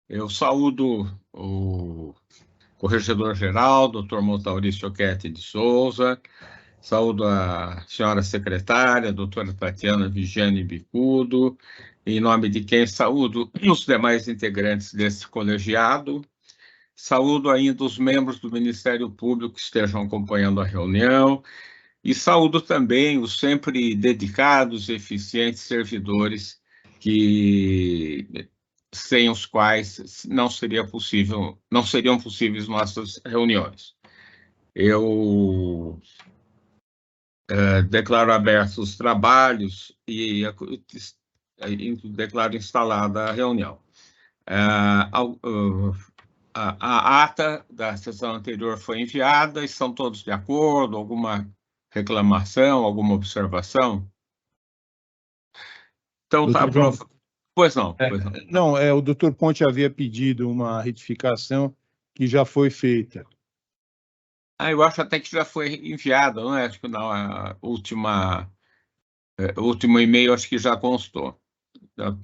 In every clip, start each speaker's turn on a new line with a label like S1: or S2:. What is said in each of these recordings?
S1: Eu saúdo o corregedor-geral, doutor Maurício Oquete de Souza, saúdo a senhora secretária, doutora Tatiana Vigiane Bicudo, em nome de quem saúdo os demais integrantes desse colegiado, saúdo ainda os membros do Ministério Público que estejam acompanhando a reunião, e saúdo também os sempre dedicados e eficientes servidores sem os quais não seriam possíveis nossas reuniões. Eu declaro abertos os trabalhos e declaro instalada a reunião. A ata da sessão anterior foi enviada, estão todos de acordo? Alguma reclamação, alguma observação? Então, está aprovado. Pois não.
S2: Não, o doutor Ponte havia pedido uma retificação que já foi feita.
S1: Eu acho até que já foi enviada, não é? Acho que não, o último e-mail acho que já constou.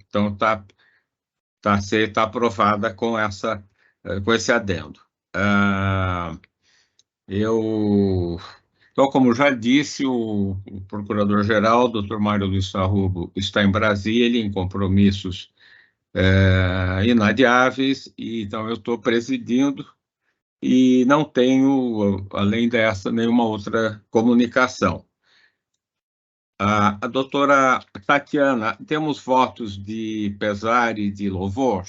S1: Então, está aprovada com esse adendo. Então, como já disse, o procurador-geral, doutor Mário Luiz Sarrubo, está em Brasília, em compromissos inadiáveis, e então eu estou presidindo e não tenho, além dessa, nenhuma outra comunicação. A doutora Tatiana, temos votos de pesar e de louvor?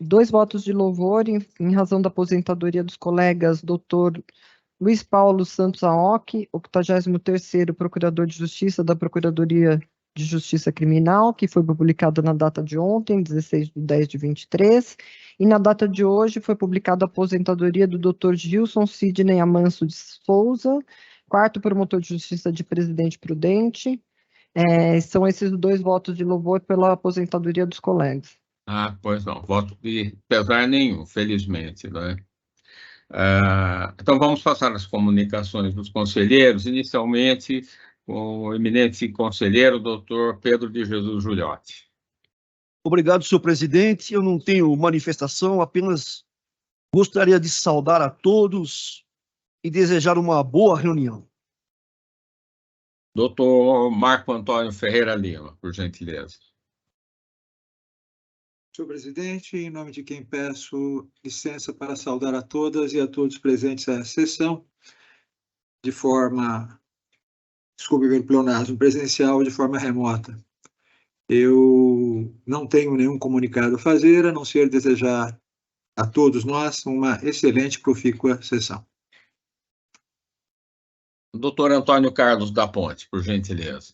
S3: Dois votos de louvor em razão da aposentadoria dos colegas doutor Luiz Paulo Santos Aoki, 83º Procurador de Justiça da Procuradoria de Justiça Criminal, que foi publicado na data de ontem, 16/10/23, e na data de hoje foi publicada a aposentadoria do Dr. Gilson Sidney Amanso de Souza, 4º Promotor de Justiça de Presidente Prudente. São esses dois votos de louvor pela aposentadoria dos colegas.
S1: Pois não, voto de pesar nenhum, felizmente, não é? Então, vamos passar as comunicações dos conselheiros, inicialmente com o eminente conselheiro, doutor Pedro de Jesus Giuliotti.
S4: Obrigado, senhor presidente. Eu não tenho manifestação, apenas gostaria de saudar a todos e desejar uma boa reunião.
S1: Doutor Marco Antônio Ferreira Lima, por gentileza.
S5: Senhor presidente, em nome de quem peço licença para saudar a todas e a todos presentes à sessão, de forma, desculpe pelo pleonasmo, presencial, de forma remota. Eu não tenho nenhum comunicado a fazer, a não ser desejar a todos nós uma excelente e profícua sessão.
S1: Doutor Antônio Carlos da Ponte, por gentileza.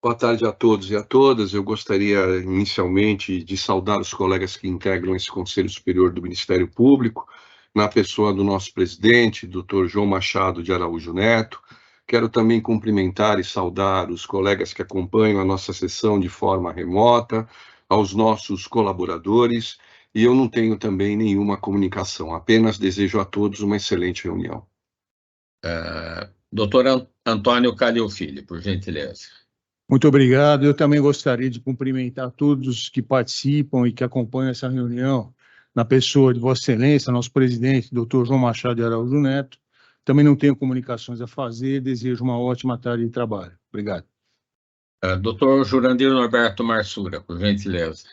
S6: Boa tarde a todos e a todas. Eu gostaria, inicialmente, de saudar os colegas que integram esse Conselho Superior do Ministério Público, na pessoa do nosso presidente, doutor João Machado de Araújo Neto. Quero também cumprimentar e saudar os colegas que acompanham a nossa sessão de forma remota, aos nossos colaboradores, e eu não tenho também nenhuma comunicação, apenas desejo a todos uma excelente reunião.
S1: Doutor Antônio Calil Filho, por gentileza.
S2: Muito obrigado. Eu também gostaria de cumprimentar todos que participam e que acompanham essa reunião, na pessoa de Vossa Excelência, nosso presidente, doutor João Machado de Araújo Neto. Também não tenho comunicações a fazer, desejo uma ótima tarde de trabalho. Obrigado.
S1: Doutor Jurandir Norberto Marsura, por gentileza.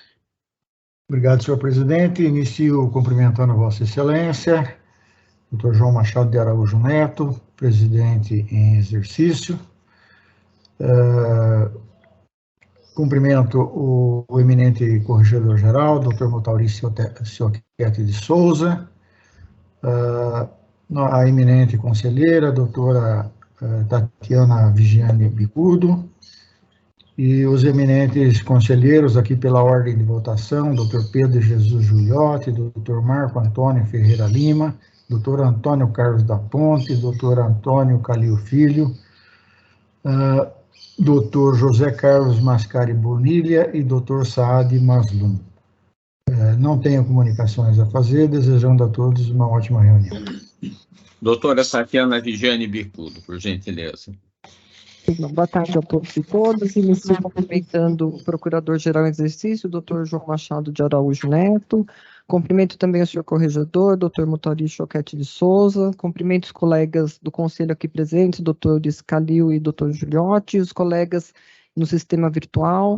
S7: Obrigado, senhor presidente. Inicio cumprimentando Vossa Excelência, doutor João Machado de Araújo Neto, presidente em exercício. Cumprimento o eminente corregedor-geral, doutor Maurício Oquete de Souza, a eminente conselheira, doutora Tatiana Vigiane Bicudo, e os eminentes conselheiros aqui pela ordem de votação, doutor Pedro de Jesus Giuliotti, doutor Marco Antônio Ferreira Lima, doutor Antônio Carlos da Ponte, doutor Antônio Calil Filho, doutor José Carlos Mascari Bonilha e doutor Saad Maslum. Não tenho comunicações a fazer, desejando a todos uma ótima reunião.
S1: Doutora Tatiana Vigiane Bicudo, por gentileza.
S3: Boa tarde a todos e todas. Inicio cumprimentando o Procurador-Geral em Exercício, Dr. João Machado de Araújo Neto. Cumprimento também o senhor Corregedor, Dr. Mutari Choquete de Souza. Cumprimento os colegas do Conselho aqui presentes, Dr. Calil e Dr. Giuliotti, os colegas no sistema virtual,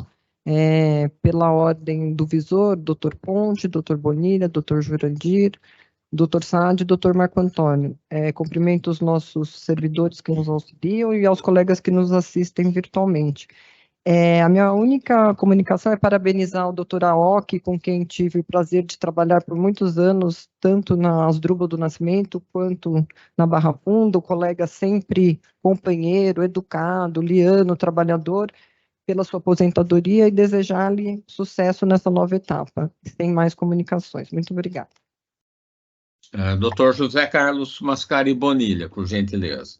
S3: pela ordem do visor, Dr. Ponte, Dr. Bonilha, Dr. Jurandir, Dr. Saad e Dr. Marco Antônio. Cumprimento os nossos servidores que nos auxiliam e aos colegas que nos assistem virtualmente. A minha única comunicação é parabenizar o Dr. Aoki, com quem tive o prazer de trabalhar por muitos anos, tanto na Asdrubal do Nascimento quanto na Barra Funda, o colega sempre companheiro, educado, liano, trabalhador, pela sua aposentadoria e desejar-lhe sucesso nessa nova etapa. Sem mais comunicações. Muito obrigada.
S1: Dr. José Carlos Mascari Bonilha, por gentileza.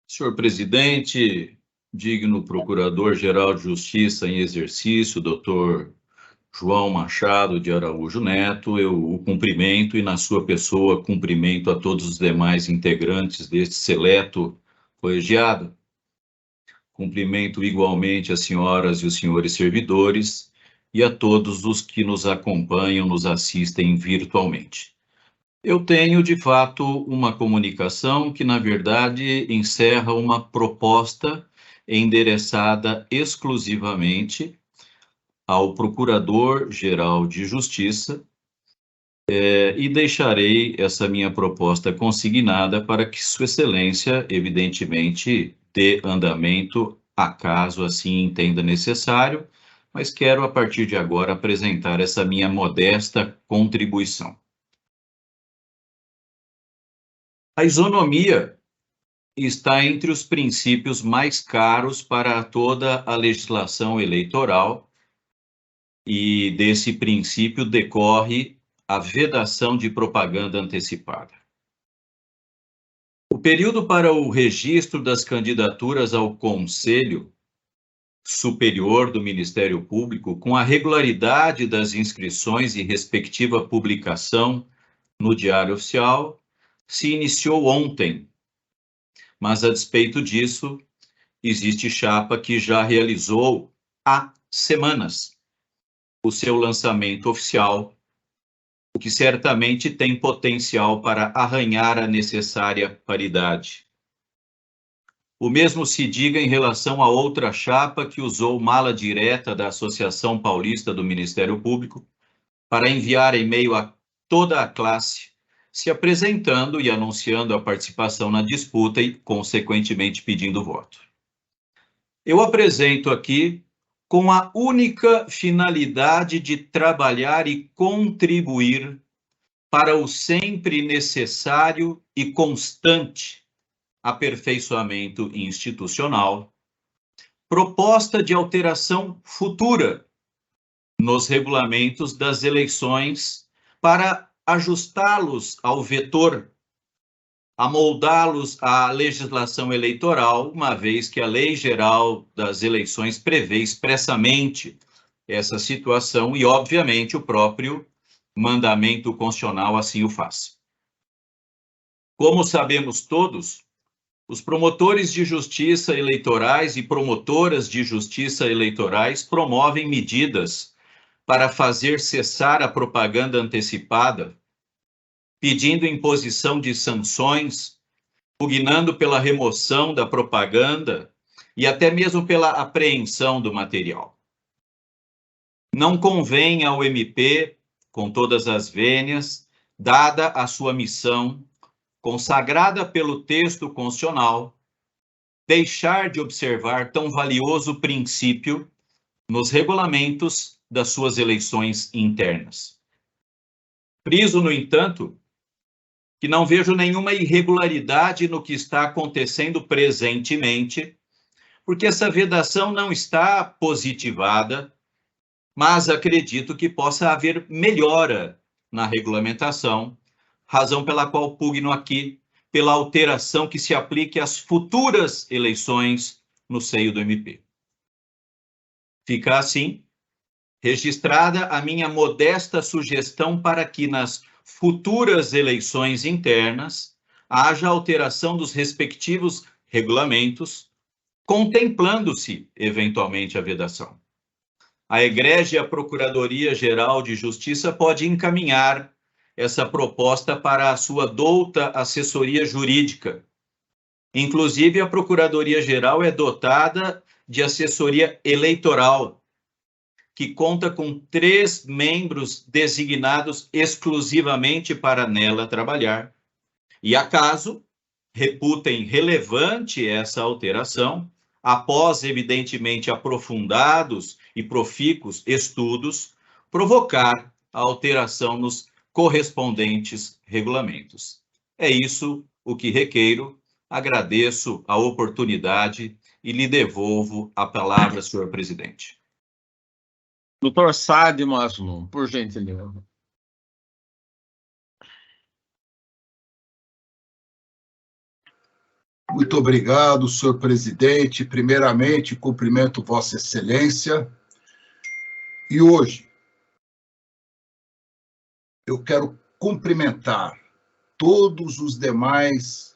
S8: Senhor presidente, digno Procurador-Geral de Justiça em exercício, Dr. João Machado de Araújo Neto, eu o cumprimento e, na sua pessoa, cumprimento a todos os demais integrantes deste seleto colegiado. Cumprimento igualmente as senhoras e os senhores servidores e a todos os que nos acompanham, nos assistem virtualmente. Eu tenho, de fato, uma comunicação que, na verdade, encerra uma proposta endereçada exclusivamente ao Procurador-Geral de Justiça, e deixarei essa minha proposta consignada para que Sua Excelência, evidentemente, dê andamento a caso assim entenda necessário, mas quero, a partir de agora, apresentar essa minha modesta contribuição. A isonomia está entre os princípios mais caros para toda a legislação eleitoral e desse princípio decorre a vedação de propaganda antecipada. O período para o registro das candidaturas ao Conselho Superior do Ministério Público, com a regularidade das inscrições e respectiva publicação no Diário Oficial, se iniciou ontem, mas a despeito disso, existe chapa que já realizou há semanas o seu lançamento oficial, o que certamente tem potencial para arranhar a necessária paridade. O mesmo se diga em relação a outra chapa que usou mala direta da Associação Paulista do Ministério Público para enviar e-mail a toda a classe, se apresentando e anunciando a participação na disputa e, consequentemente, pedindo voto. Eu apresento aqui com a única finalidade de trabalhar e contribuir para o sempre necessário e constante aperfeiçoamento institucional, proposta de alteração futura nos regulamentos das eleições para ajustá-los ao vetor, amoldá-los à legislação eleitoral, uma vez que a Lei Geral das Eleições prevê expressamente essa situação e, obviamente, o próprio mandamento constitucional assim o faz. Como sabemos todos, os promotores de justiça eleitorais e promotoras de justiça eleitorais promovem medidas para fazer cessar a propaganda antecipada, pedindo imposição de sanções, pugnando pela remoção da propaganda e até mesmo pela apreensão do material. Não convém ao MP, com todas as vênias, dada a sua missão, consagrada pelo texto constitucional, deixar de observar tão valioso princípio nos regulamentos das suas eleições internas. Friso, no entanto, que não vejo nenhuma irregularidade no que está acontecendo presentemente, porque essa vedação não está positivada, mas acredito que possa haver melhora na regulamentação, razão pela qual pugno aqui pela alteração que se aplique às futuras eleições no seio do MP. Fica assim registrada a minha modesta sugestão para que nas futuras eleições internas haja alteração dos respectivos regulamentos, contemplando-se, eventualmente, a vedação. A egrégea Procuradoria-Geral de Justiça pode encaminhar essa proposta para a sua douta assessoria jurídica. Inclusive, a Procuradoria-Geral é dotada de assessoria eleitoral, que conta com 3 membros designados exclusivamente para nela trabalhar. E acaso reputem relevante essa alteração, após, evidentemente, aprofundados e profícuos estudos, provocar a alteração nos correspondentes regulamentos. É isso o que requeiro. Agradeço a oportunidade e lhe devolvo a palavra, senhor presidente.
S1: Doutor Saad Maslum, por gentileza.
S9: Muito obrigado, senhor presidente. Primeiramente, cumprimento Vossa Excelência. E hoje, eu quero cumprimentar todos os demais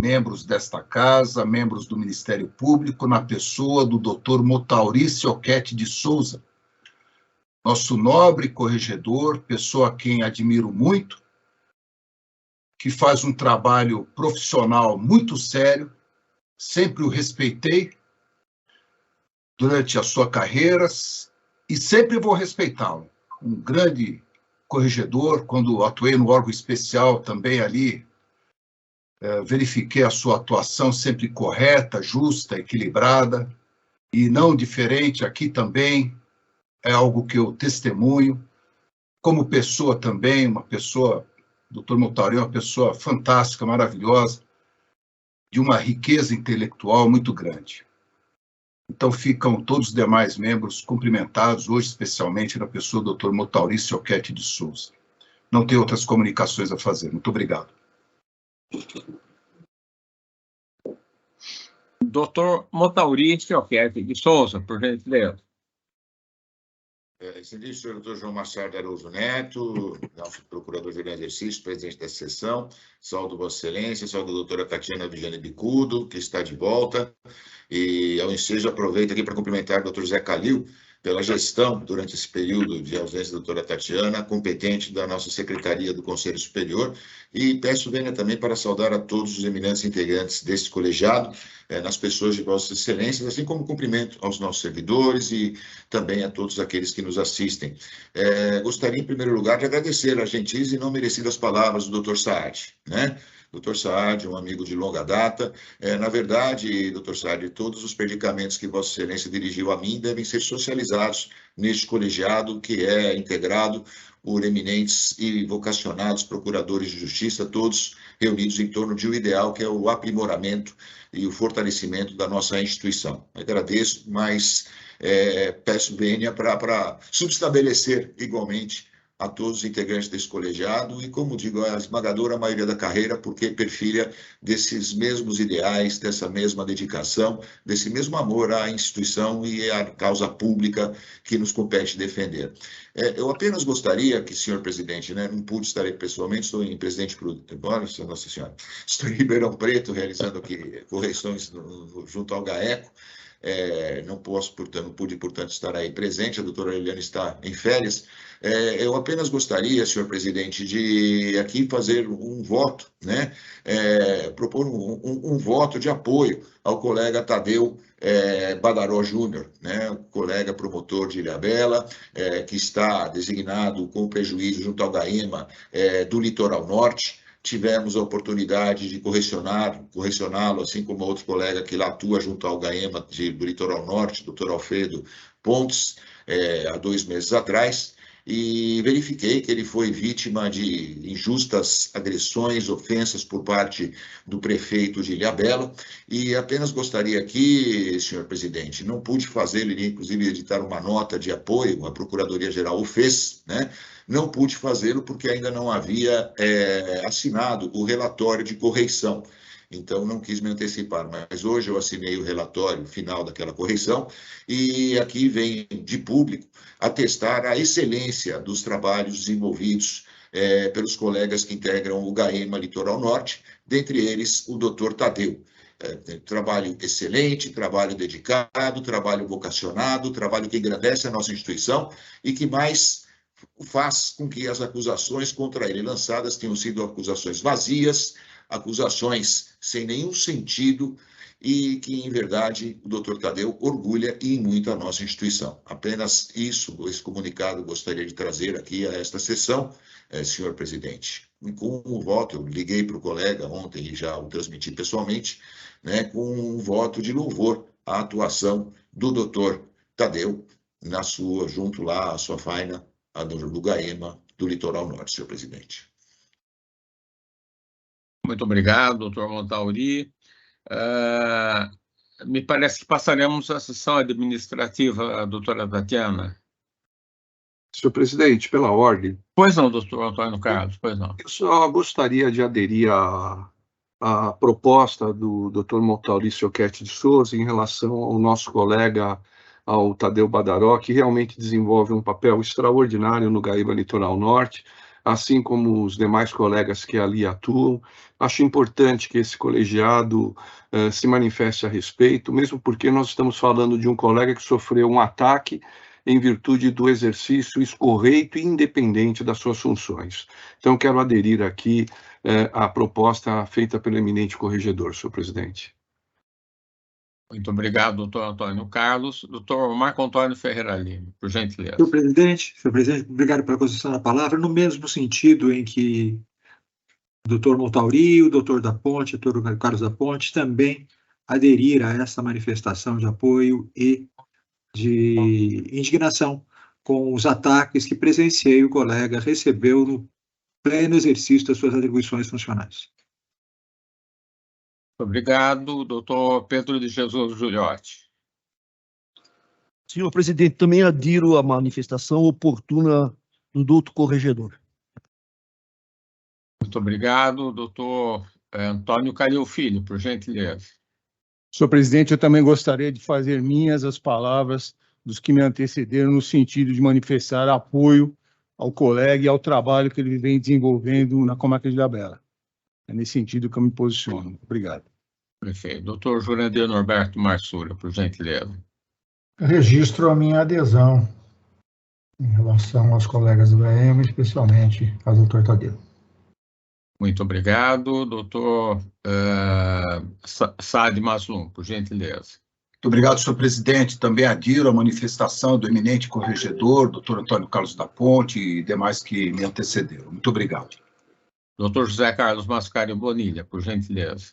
S9: membros desta casa, membros do Ministério Público, na pessoa do doutor Motaurice Oquete de Souza, nosso nobre corregedor, pessoa a quem admiro muito, que faz um trabalho profissional muito sério, sempre o respeitei durante a sua carreira e sempre vou respeitá-lo. Um grande corregedor, quando atuei no órgão especial também ali, verifiquei a sua atuação sempre correta, justa, equilibrada, e não diferente aqui também, é algo que eu testemunho. Como pessoa também, uma pessoa, doutor Motauri é uma pessoa fantástica, maravilhosa, de uma riqueza intelectual muito grande. Então ficam todos os demais membros cumprimentados, hoje especialmente na pessoa do doutor Motaurice Oquete de Souza. Não tenho outras comunicações a fazer. Muito obrigado.
S1: Doutor Motaurice Oquete de Souza, por gentileza.
S10: Excelente senhor doutor João Machado Araújo Neto, nosso procurador-geral de exercício, presidente da sessão, saúdo Vossa Excelência, saúdo a doutora Tatiana Vigiane Bicudo, que está de volta, e ao ensejo aproveito aqui para cumprimentar o doutor Zé Calil pela gestão durante esse período de ausência da doutora Tatiana, competente da nossa Secretaria do Conselho Superior, e peço vênia também para saudar a todos os eminentes integrantes deste colegiado, nas pessoas de Vossas Excelências, assim como cumprimento aos nossos servidores e também a todos aqueles que nos assistem. Gostaria, em primeiro lugar, de agradecer as gentis e não merecidas palavras do doutor Saad, né? Doutor Saad, um amigo de longa data. Na verdade, doutor Saad, todos os predicamentos que Vossa Excelência dirigiu a mim devem ser socializados neste colegiado que é integrado por eminentes e vocacionados procuradores de justiça, todos reunidos em torno de um ideal que é o aprimoramento e o fortalecimento da nossa instituição. Agradeço, mas peço vênia para subestabelecer igualmente a todos os integrantes desse colegiado e, como digo, a esmagadora maioria da carreira, porque perfilha desses mesmos ideais, dessa mesma dedicação, desse mesmo amor à instituição e à causa pública que nos compete defender. Eu apenas gostaria que, senhor presidente, né, não pude estar aí pessoalmente, estou em Presidente Prudente, Nossa Senhora, estou em Ribeirão Preto, realizando aqui correções junto ao GAECO, não pude, portanto, estar aí presente, a doutora Eliane está em férias. Eu apenas gostaria, senhor presidente, de aqui fazer um voto, né? Propor um voto de apoio ao colega Tadeu Badaró Júnior, né? O colega promotor de Ilhabela, que está designado com prejuízo junto ao GAEMA do Litoral Norte. Tivemos a oportunidade de correcioná-lo, assim como outro colega que lá atua junto ao GAEMA do Litoral Norte, doutor Alfredo Pontes, há 2 meses atrás, e verifiquei que ele foi vítima de injustas agressões, ofensas por parte do prefeito de Ilhabela, e apenas gostaria aqui, senhor presidente, não pude fazer, ele inclusive editar uma nota de apoio, a Procuradoria-Geral o fez, né? Não pude fazê-lo porque ainda não havia assinado o relatório de correição. Então, não quis me antecipar, mas hoje eu assinei o relatório final daquela correição e aqui vem de público atestar a excelência dos trabalhos desenvolvidos pelos colegas que integram o GAEMA Litoral Norte, dentre eles o doutor Tadeu. trabalho excelente, trabalho dedicado, trabalho vocacionado, trabalho que engrandece a nossa instituição e que mais faz com que as acusações contra ele lançadas tenham sido acusações vazias, acusações sem nenhum sentido e que, em verdade, o doutor Tadeu orgulha e muito a nossa instituição. Apenas isso, esse comunicado, gostaria de trazer aqui a esta sessão, senhor presidente. E com um voto, eu liguei para o colega ontem e já o transmiti pessoalmente, né, com um voto de louvor à atuação do doutor Tadeu, junto lá à sua faina, a do GAEMA do Litoral Norte, senhor presidente.
S1: Muito obrigado, doutor Montauri. Me parece que passaremos à sessão administrativa, doutora Tatiana.
S6: Senhor presidente, pela ordem.
S1: Pois não, doutor Antônio Carlos, pois não.
S6: Eu só gostaria de aderir à proposta do doutor Montauri Sioquete de Souza em relação ao nosso colega, ao Tadeu Badaró, que realmente desenvolve um papel extraordinário no GAEMA Litoral Norte, assim como os demais colegas que ali atuam. Acho importante que esse colegiado se manifeste a respeito, mesmo porque nós estamos falando de um colega que sofreu um ataque em virtude do exercício escorreito e independente das suas funções. Então, quero aderir aqui à proposta feita pelo eminente corregedor, senhor presidente.
S1: Muito obrigado, doutor Antônio Carlos. Doutor Marco Antônio Ferreira Lima, por gentileza.
S5: Senhor presidente, obrigado pela concessão da palavra, no mesmo sentido em que o doutor Montauri, o doutor da Ponte, o doutor Carlos da Ponte, também aderiram a essa manifestação de apoio e de indignação com os ataques que presenciei e o colega recebeu no pleno exercício das suas atribuições funcionais.
S1: Obrigado, doutor Pedro de Jesus Giuliotti.
S4: Senhor presidente, também adiro à manifestação oportuna do doutor corregedor.
S1: Muito obrigado, doutor Antônio Calil Filho, por gentileza.
S2: Senhor presidente, eu também gostaria de fazer minhas as palavras dos que me antecederam no sentido de manifestar apoio ao colega e ao trabalho que ele vem desenvolvendo na comarca de Ilhabela. É nesse sentido que eu me posiciono. Obrigado.
S1: Perfeito. Doutor Jurandir Norberto Marsura, por gentileza.
S7: Registro a minha adesão em relação aos colegas do GAEMA, especialmente ao doutor Tadeu.
S1: Muito obrigado. Doutor Saad Maslum, por gentileza.
S9: Muito obrigado, senhor presidente. Também adiro à manifestação do eminente corregedor, doutor Antônio Carlos da Ponte e demais que me antecederam. Muito obrigado.
S1: Doutor José Carlos Mascario Bonilha, por gentileza.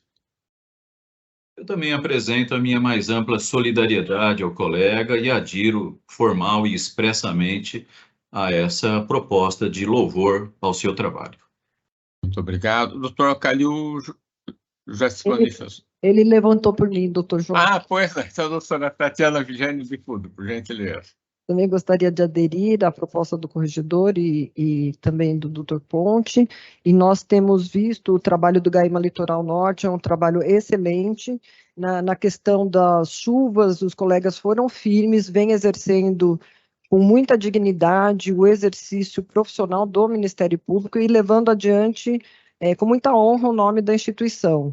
S8: Eu também apresento a minha mais ampla solidariedade ao colega e adiro formal e expressamente a essa proposta de louvor ao seu trabalho.
S1: Muito obrigado. Doutor Calil já se manifestou.
S3: Ele levantou por mim, doutor João.
S1: Pois é. Então, doutora Tatiana Vigênio Bicudo, por gentileza.
S3: Também gostaria de aderir à proposta do corregedor e também do doutor Ponte, e nós temos visto o trabalho do GAEMA Litoral Norte, é um trabalho excelente, na questão das chuvas, os colegas foram firmes, vêm exercendo com muita dignidade o exercício profissional do Ministério Público e levando adiante com muita honra o nome da instituição.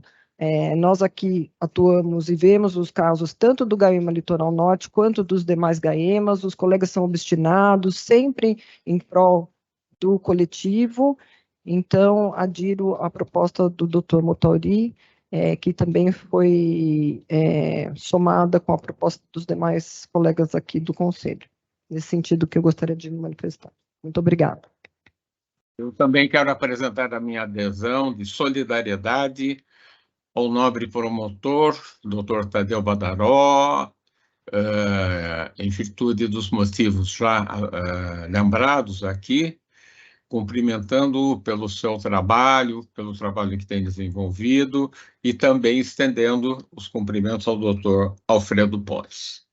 S3: Nós aqui atuamos e vemos os casos tanto do GAEMA Litoral Norte quanto dos demais GAEMAs, os colegas são obstinados, sempre em prol do coletivo, então adiro à proposta do doutor Montauri, que também foi somada com a proposta dos demais colegas aqui do Conselho, nesse sentido que eu gostaria de manifestar. Muito obrigada.
S1: Eu também quero apresentar a minha adesão de solidariedade ao nobre promotor, doutor Tadeu Badaró, em virtude dos motivos já lembrados aqui, cumprimentando-o pelo seu trabalho, pelo trabalho que tem desenvolvido, e também estendendo os cumprimentos ao doutor Alfredo Pontes.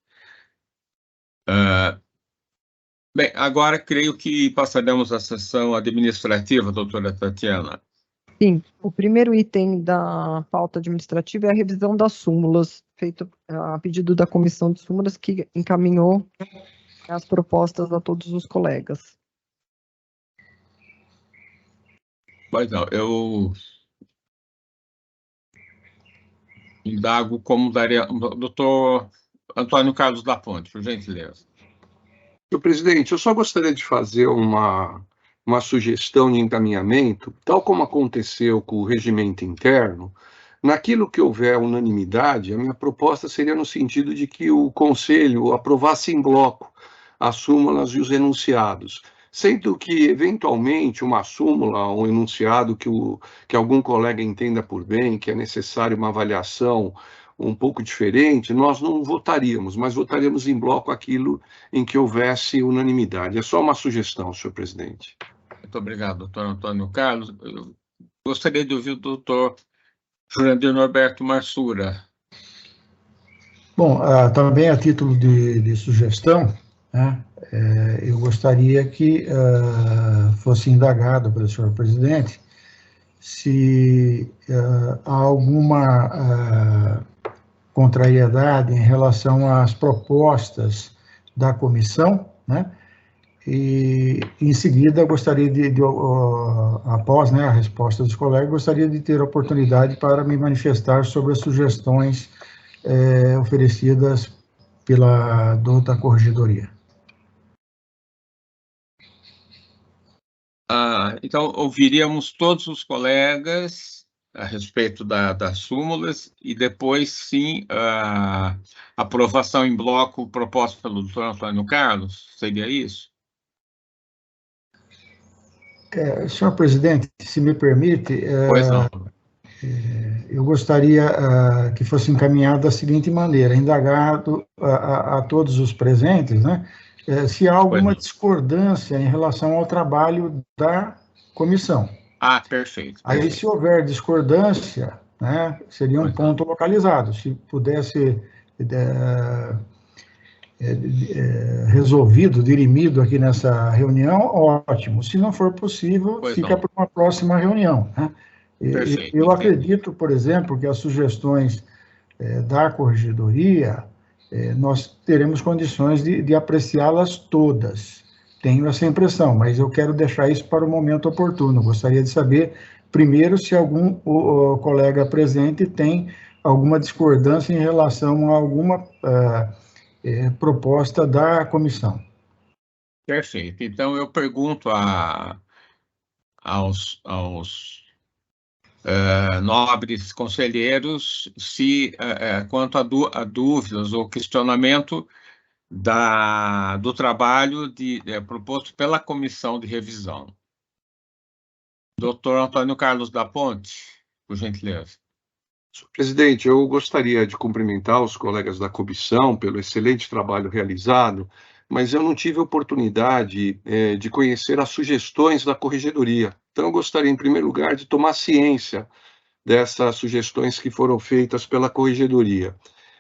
S1: Bem, agora creio que passaremos à sessão administrativa, doutora Tatiana.
S3: Sim, o primeiro item da pauta administrativa é a revisão das súmulas, feito a pedido da Comissão de Súmulas, que encaminhou as propostas a todos os colegas.
S1: Pois não, indago como daria... Doutor Antônio Carlos da Ponte, por gentileza.
S6: Senhor presidente, eu só gostaria de fazer uma sugestão de encaminhamento, tal como aconteceu com o regimento interno. Naquilo que houver unanimidade, a minha proposta seria no sentido de que o Conselho aprovasse em bloco as súmulas e os enunciados, sendo que, eventualmente, uma súmula ou um enunciado que algum colega entenda por bem, que é necessário uma avaliação um pouco diferente, nós não votaríamos, mas votaríamos em bloco aquilo em que houvesse unanimidade. É só uma sugestão, senhor presidente.
S1: Muito obrigado, doutor Antônio Carlos. Eu gostaria de ouvir o doutor Jurandir Norberto Marsura.
S7: Bom, também a título de sugestão, né, eu gostaria que fosse indagado pelo senhor presidente se há alguma contrariedade em relação às propostas da comissão, né? E, em seguida, gostaria após, né, a resposta dos colegas, gostaria de ter a oportunidade para me manifestar sobre as sugestões oferecidas da corregedoria.
S1: Então, ouviríamos todos os colegas a respeito das súmulas e depois, sim, a aprovação em bloco proposta pelo doutor Antônio Carlos, seria isso?
S7: Senhor presidente, se me permite,
S1: Pois não.
S7: Eu gostaria que fosse encaminhado da seguinte maneira, indagado a todos os presentes, né, se há alguma discordância em relação ao trabalho da comissão.
S1: Perfeito.
S7: Aí, se houver discordância, né, seria um ponto localizado. Se pudesse resolvido, dirimido aqui nessa reunião, ótimo. Se não for possível, fica para uma próxima reunião, né? Eu acredito, por exemplo, que as sugestões da corregedoria, nós teremos condições de apreciá-las todas. Tenho essa impressão, mas eu quero deixar isso para o momento oportuno. Gostaria de saber, primeiro, se algum colega presente tem alguma discordância em relação a alguma proposta da comissão.
S1: Perfeito. Então, eu pergunto aos nobres conselheiros se, quanto a dúvidas ou questionamento do trabalho proposto pela comissão de revisão. Doutor Antônio Carlos da Ponte, por gentileza.
S6: Senhor presidente, eu gostaria de cumprimentar os colegas da comissão pelo excelente trabalho realizado, mas eu não tive oportunidade de conhecer as sugestões da corregedoria. Então, eu gostaria, em primeiro lugar, de tomar ciência dessas sugestões que foram feitas pela corregedoria.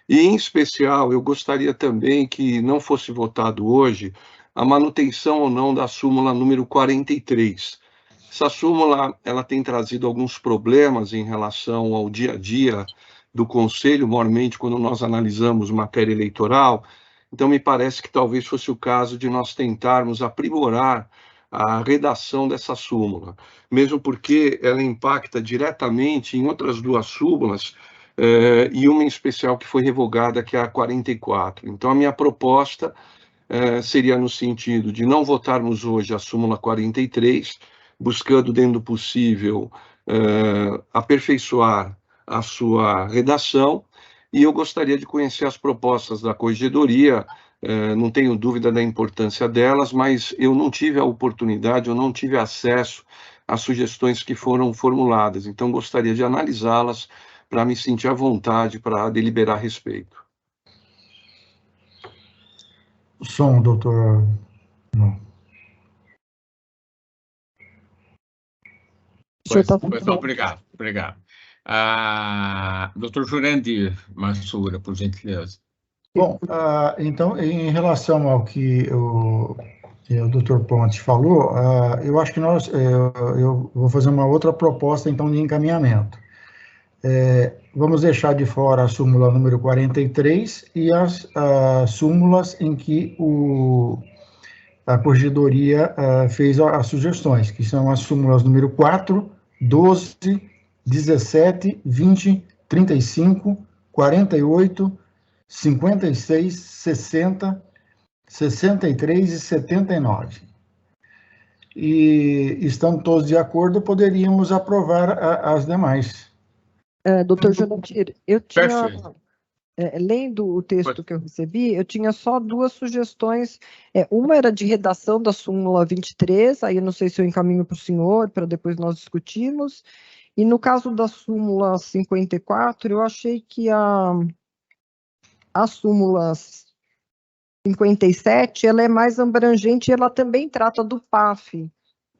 S6: E, em especial, eu gostaria também que não fosse votado hoje a manutenção ou não da súmula número 43. Essa súmula, ela tem trazido alguns problemas em relação ao dia a dia do Conselho, maiormente quando nós analisamos matéria eleitoral. Então, me parece que talvez fosse o caso de nós tentarmos aprimorar a redação dessa súmula, mesmo porque ela impacta diretamente em outras duas súmulas, e uma em especial que foi revogada, que é a 44. Então, a minha proposta seria no sentido de não votarmos hoje a súmula 43, buscando, dentro do possível, aperfeiçoar a sua redação, e eu gostaria de conhecer as propostas da corregedoria. Não tenho dúvida da importância delas, mas eu não tive a oportunidade, eu não tive acesso às sugestões que foram formuladas, então gostaria de analisá-las para me sentir à vontade para deliberar a respeito.
S7: O som, doutor. Não.
S1: Obrigado. Doutor Jurandir Marsura, por gentileza.
S7: Bom, então, em relação ao que o doutor Ponte falou, eu acho que eu vou fazer uma outra proposta, então, de encaminhamento. Vamos deixar de fora a súmula número 43 e as súmulas em que a corregedoria fez as sugestões, que são as súmulas número 4, 12, 17, 20, 35, 48, 56, 60, 63 e 79. E, estando todos de acordo, poderíamos aprovar as demais.
S3: Doutor Jurandir, eu tinha,
S1: Perfeito.
S3: lendo o texto que eu recebi, eu tinha só duas sugestões. Uma era de redação da súmula 23, aí eu não sei se eu encaminho para o senhor, para depois nós discutirmos. E no caso da súmula 54, eu achei que a súmula 57, ela é mais abrangente e ela também trata do PAF.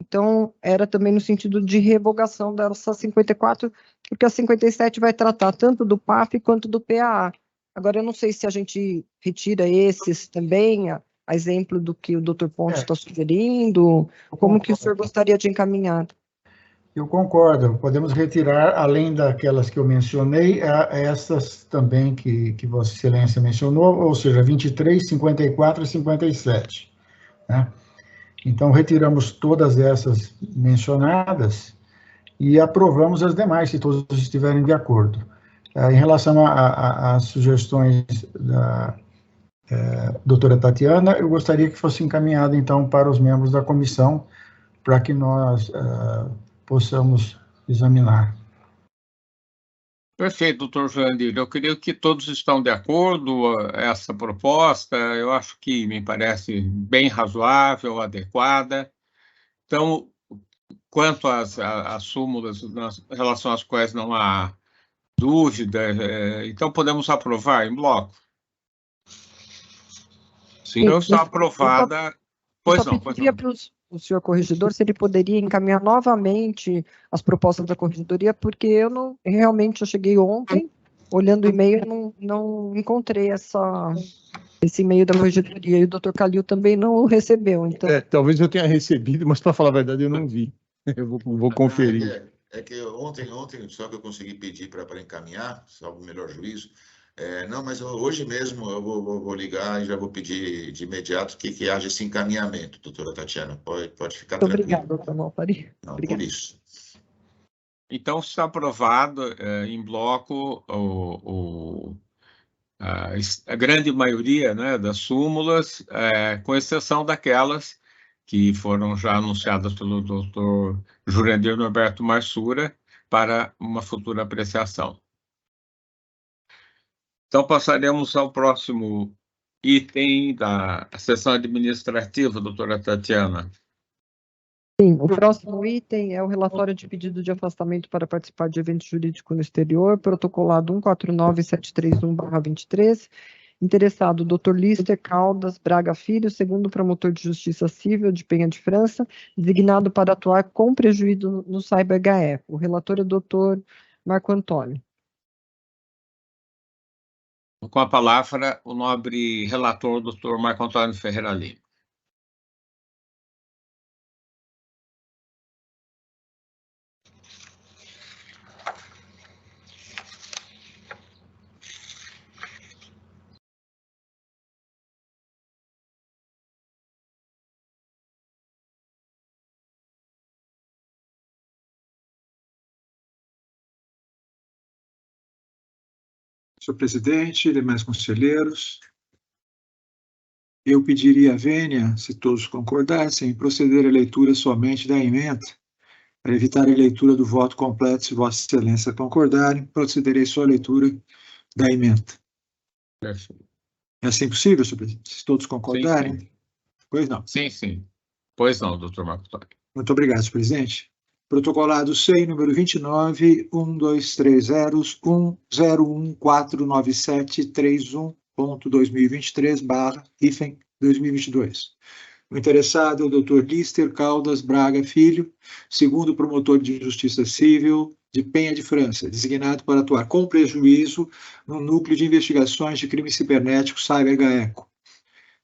S3: Então, era também no sentido de revogação dessa 54, porque a 57 vai tratar tanto do PAF quanto do PAA. Agora, eu não sei se a gente retira esses também, a exemplo do que o Dr. Ponte está sugerindo, como que o senhor gostaria de encaminhar?
S7: Eu concordo, podemos retirar, além daquelas que eu mencionei, essas também que Vossa Excelência mencionou, ou seja, 23, 54 e 57. Né? Então, retiramos todas essas mencionadas e aprovamos as demais, se todos estiverem de acordo. Em relação às sugestões da doutora Tatiana, eu gostaria que fosse encaminhado, então, para os membros da comissão, para que nós possamos examinar.
S1: Perfeito, doutor Jurandir. Eu creio que todos estão de acordo essa proposta. Eu acho que me parece bem razoável, adequada. Então, quanto às súmulas em relação às quais não há dúvida, então podemos aprovar em bloco? Sim, então está aprovada. Pois não, pois não.
S3: Para o senhor corregedor se ele poderia encaminhar novamente as propostas da corregedoria, porque eu não realmente eu cheguei ontem, olhando o e-mail, não encontrei esse e-mail da corregedoria, e o doutor Calil também não o recebeu. Então...
S2: talvez eu tenha recebido, mas para falar a verdade eu não vi. Eu vou conferir.
S10: É que ontem só que eu consegui pedir para encaminhar, salvo o melhor juízo. Não, mas hoje mesmo eu vou ligar e já vou pedir de imediato que haja esse encaminhamento, doutora Tatiana. Pode ficar tranquilo.
S3: Obrigada, doutor Malpari.
S10: Não,
S3: obrigado.
S10: por isso.
S1: Então, está aprovado em bloco a grande maioria, né, das súmulas, com exceção daquelas que foram já anunciadas pelo doutor Jurandir Norberto Marsura para uma futura apreciação. Então, passaremos ao próximo item da sessão administrativa, doutora Tatiana.
S3: Sim, o próximo item é o relatório de pedido de afastamento para participar de evento jurídico no exterior, protocolado 149731/23, interessado o Dr. Lister Caldas Braga Filho, segundo promotor de Justiça Civil de Penha de França, designado para atuar com prejuízo no CyberHF. O relator é o Dr. Marco Antônio.
S1: Com a palavra, o nobre relator, doutor Marco Antônio Ferreira Lima.
S5: Senhor presidente, demais conselheiros, eu pediria à vênia, se todos concordassem, proceder à leitura somente da emenda, para evitar a leitura do voto completo, se Vossa Excelência concordarem, procederei só à leitura da emenda.
S1: Perfeito.
S5: É assim possível, senhor presidente? Se todos concordarem?
S1: Sim.
S5: Pois não.
S1: Sim. Pois não, doutor Marco Antônio.
S5: Muito obrigado, senhor presidente. Protocolado SEI, número 29.12301.0149731.2023/2022. O interessado é o Dr. Lister Caldas Braga Filho, segundo promotor de Justiça Civil de Penha de França, designado para atuar com prejuízo no Núcleo de Investigações de Crimes Cibernéticos CyberGAECO.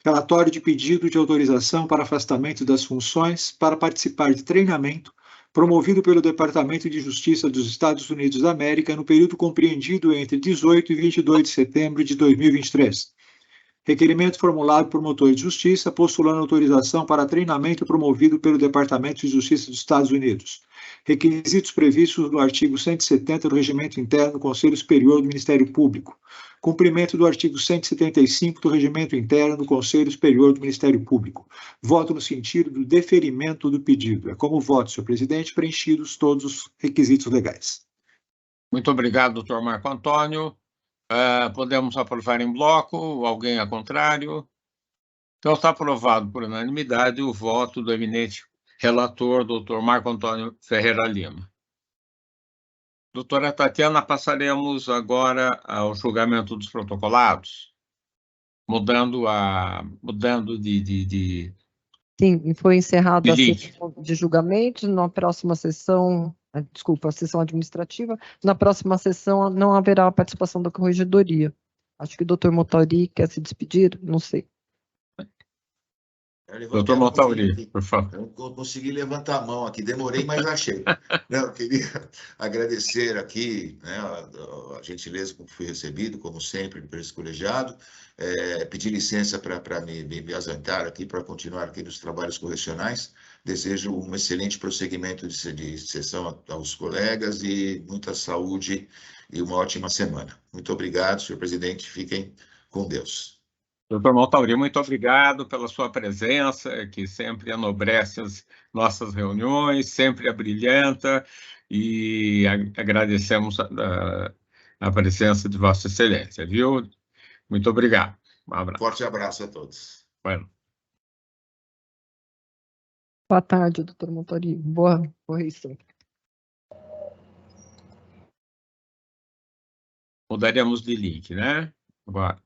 S5: Relatório de pedido de autorização para afastamento das funções para participar de treinamento promovido pelo Departamento de Justiça dos Estados Unidos da América no período compreendido entre 18 e 22 de setembro de 2023. Requerimento formulado por promotor de justiça, postulando autorização para treinamento promovido pelo Departamento de Justiça dos Estados Unidos. Requisitos previstos no artigo 170 do Regimento Interno do Conselho Superior do Ministério Público. Cumprimento do artigo 175 do Regimento Interno do Conselho Superior do Ministério Público. Voto no sentido do deferimento do pedido. É como voto, senhor presidente, preenchidos todos os requisitos legais.
S1: Muito obrigado, doutor Marco Antônio. Podemos aprovar em bloco? Alguém a contrário? Então, está aprovado por unanimidade o voto do eminente relator, doutor Marco Antônio Ferreira Lima. Doutora Tatiana, passaremos agora ao julgamento dos protocolados, mudando de
S3: Sim, foi encerrada a
S1: link.
S3: sessão de julgamentos. Na próxima sessão, desculpa, a sessão administrativa, na próxima sessão não haverá a participação da corregedoria. Acho que o doutor Motauri quer se despedir, não sei.
S1: Doutor Motauri, por favor.
S10: Eu não consegui levantar a mão aqui, demorei, mas achei. Não, eu queria agradecer aqui, né, a gentileza com que fui recebido, como sempre, por esse colegiado, pedir licença para me ausentar aqui, para continuar aqui nos trabalhos correcionais. Desejo um excelente prosseguimento de sessão aos colegas e muita saúde e uma ótima semana. Muito obrigado, senhor presidente. Fiquem com Deus.
S1: Doutor Motauri, muito obrigado pela sua presença, que sempre enobrece as nossas reuniões, sempre abrilhanta, e agradecemos a presença de Vossa Excelência, viu? Muito obrigado. Um abraço.
S10: Forte abraço a todos.
S1: Bueno.
S3: Boa tarde, doutor Motauri. Boa correção.
S1: Mudaremos de link, né? Agora.